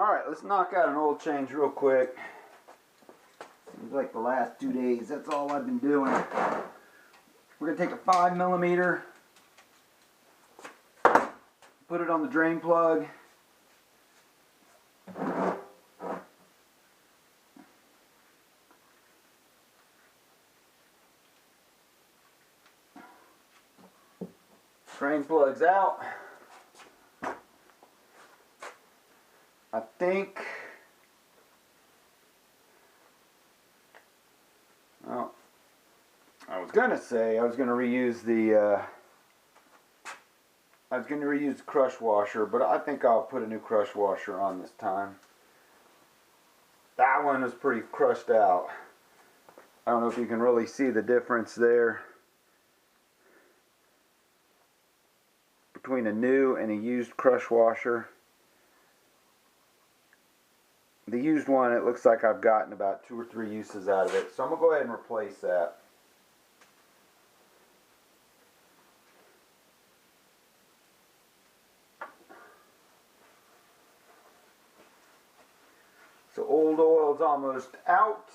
Alright, let's knock out an oil change real quick. Seems like the last 2 days, that's all I've been doing. We're going to take a 5mm, put it on the drain plug. Drain plug's out. I think, well, I was gonna say I was gonna reuse the crush washer, but I think I'll put a new crush washer on this time. That one is pretty crushed out. I don't know if you can really see the difference there between a new and a used crush washer. The used one, it looks like I've gotten about 2 or 3 uses out of it, so I'm going to go ahead and replace that. So old oil's almost out.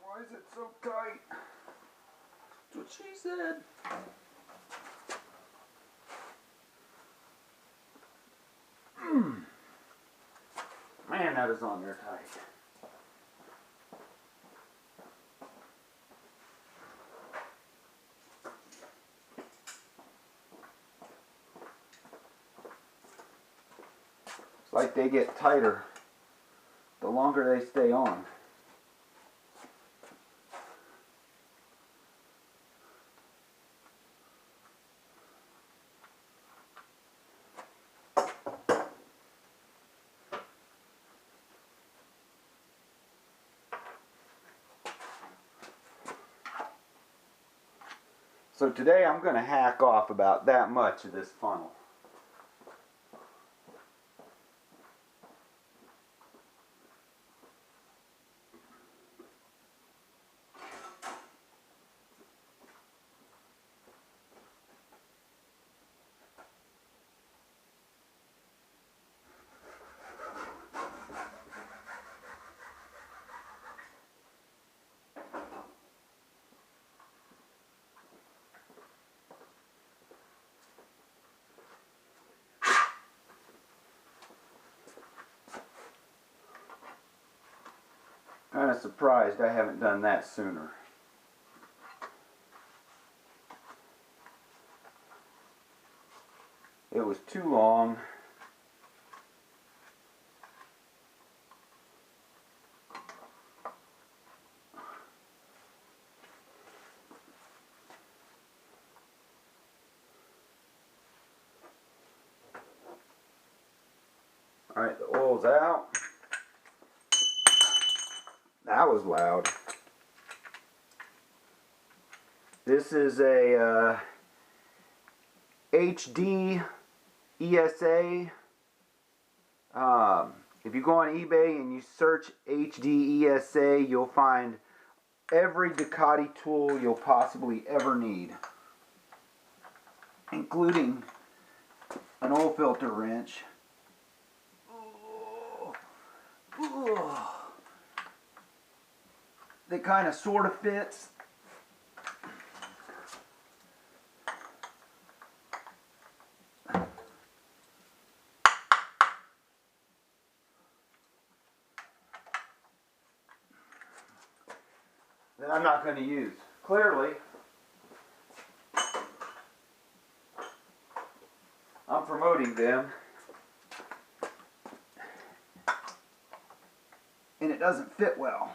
Why is it so tight? That's what she said. Man, that is on there tight. It's like they get tighter the longer they stay on. So today I'm going to hack off about that much of this funnel. Kind of surprised I haven't done that sooner. It was too long. Alright, the oil's out. That was loud. This is a HD ESA. If you go on eBay and you search HD ESA, you'll find every Ducati tool you'll possibly ever need, including an oil filter wrench. That kind of sort of fits. That I'm not going to use. Clearly, I'm promoting them, and it doesn't fit well.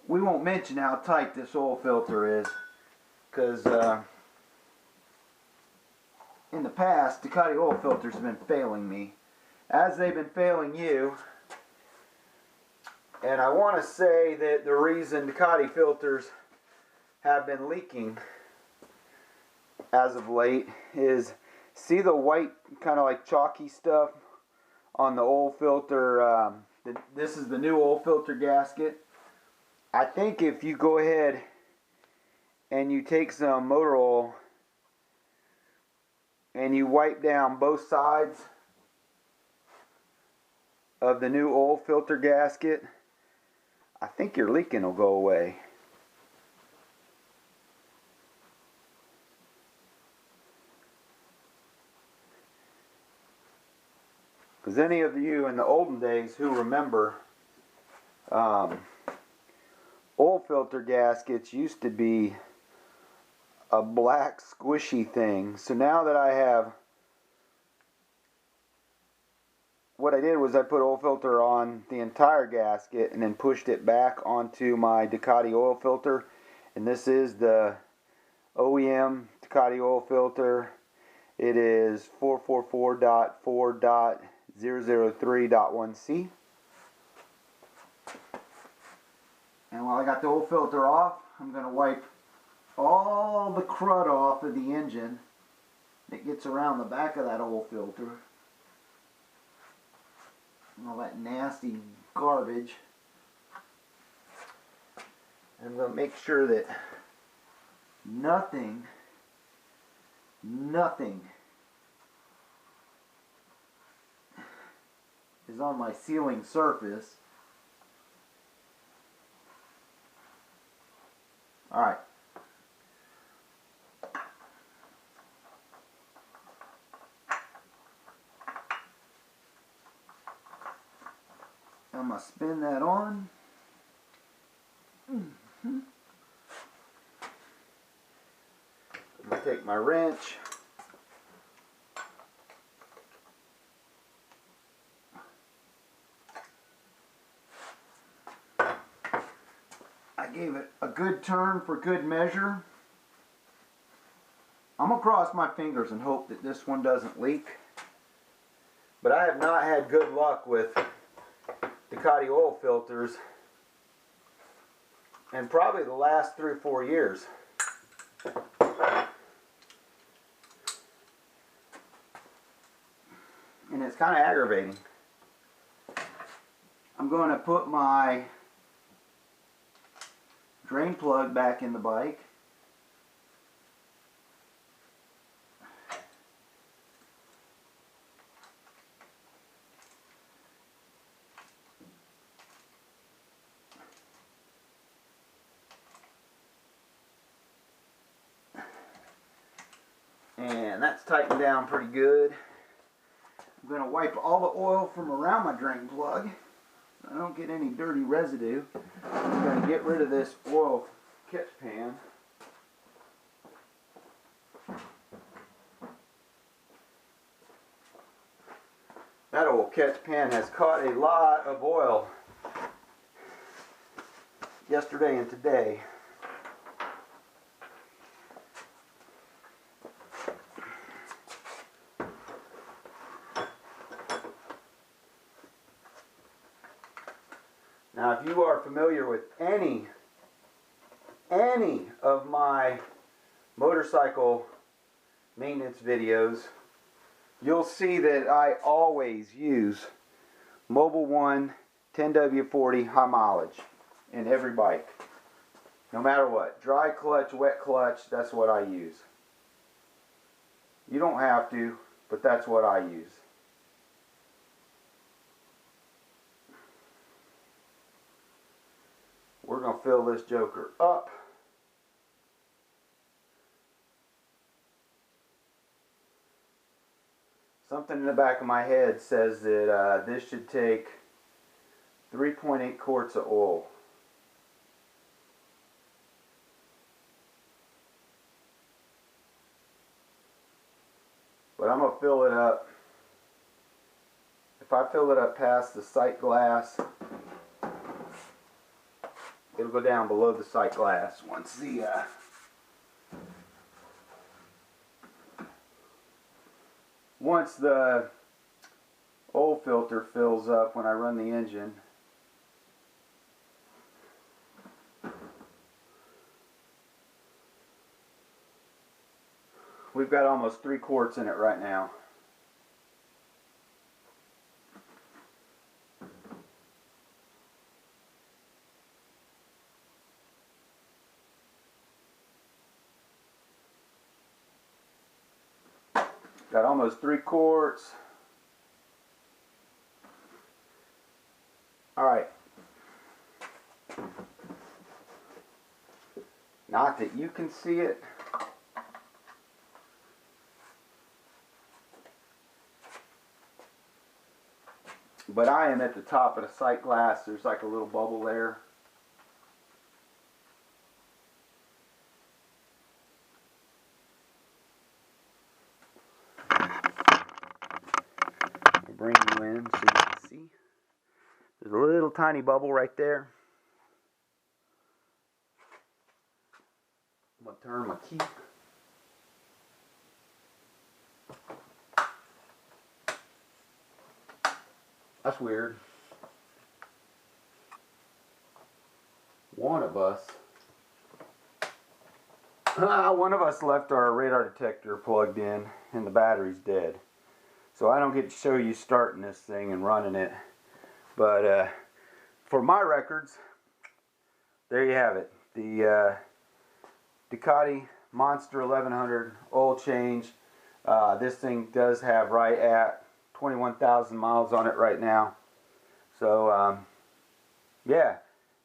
We won't mention how tight this oil filter is, because in the past, Ducati oil filters have been failing me, as they've been failing you. And I want to say that the reason Ducati filters have been leaking as of late is, see the white kind of like chalky stuff on the oil filter. This is the new oil filter gasket. I think if you go ahead and you take some motor oil and you wipe down both sides of the new oil filter gasket, I think your leaking will go away. Because any of you in the olden days who remember, oil filter gaskets used to be a black squishy thing. So now that I have, what I did was I put oil filter on the entire gasket and then pushed it back onto my Ducati oil filter. And this is the OEM Ducati oil filter. It is 444.4.003.1C. And while I got the oil filter off, I'm going to wipe all the crud off of the engine that gets around the back of that oil filter. And all that nasty garbage. And I'm going to make sure that nothing is on my sealing surface. Alright. I'm going to spin that on. I'm going to take my wrench. I gave it a good turn for good measure. I'm going to cross my fingers and hope that this one doesn't leak. But I have not had good luck with Ducati oil filters in probably the last 3 or 4 years. And it's kind of aggravating. I'm going to put my drain plug back in the bike. And that's tightened down pretty good. I'm going to wipe all the oil from around my drain plug so I don't get any dirty residue. I'm going to get rid of this oil catch pan. That oil catch pan has caught a lot of oil yesterday and today. Now, if you are familiar with any of my motorcycle maintenance videos, you'll see that I always use Mobil 1 10W40 high mileage in every bike. No matter what. Dry clutch, wet clutch, that's what I use. You don't have to, but that's what I use. We're going to fill this joker up. Something in the back of my head says that this should take 3.8 quarts of oil. But I'm going to fill it up. If I fill it up past the sight glass, it'll go down below the sight glass once the oil filter fills up when I run the engine. We've got almost 3 quarts in it right now. Got almost 3 quarts. Alright. Not that you can see it. But I am at the top of the sight glass. There's like a little bubble there. I'll bring you in so you can see. There's a little tiny bubble right there. I'm going to turn my key. That's weird. One of us left our radar detector plugged in and the battery's dead. So I don't get to show you starting this thing and running it. But for my records, there you have it. The Ducati Monster 1100 oil change. This thing does have right at 21,000 miles on it right now. So yeah,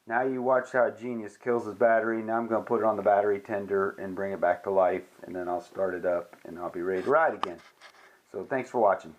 now you watch how a genius kills his battery. Now I'm going to put it on the battery tender and bring it back to life, and then I'll start it up and I'll be ready to ride again. So thanks for watching.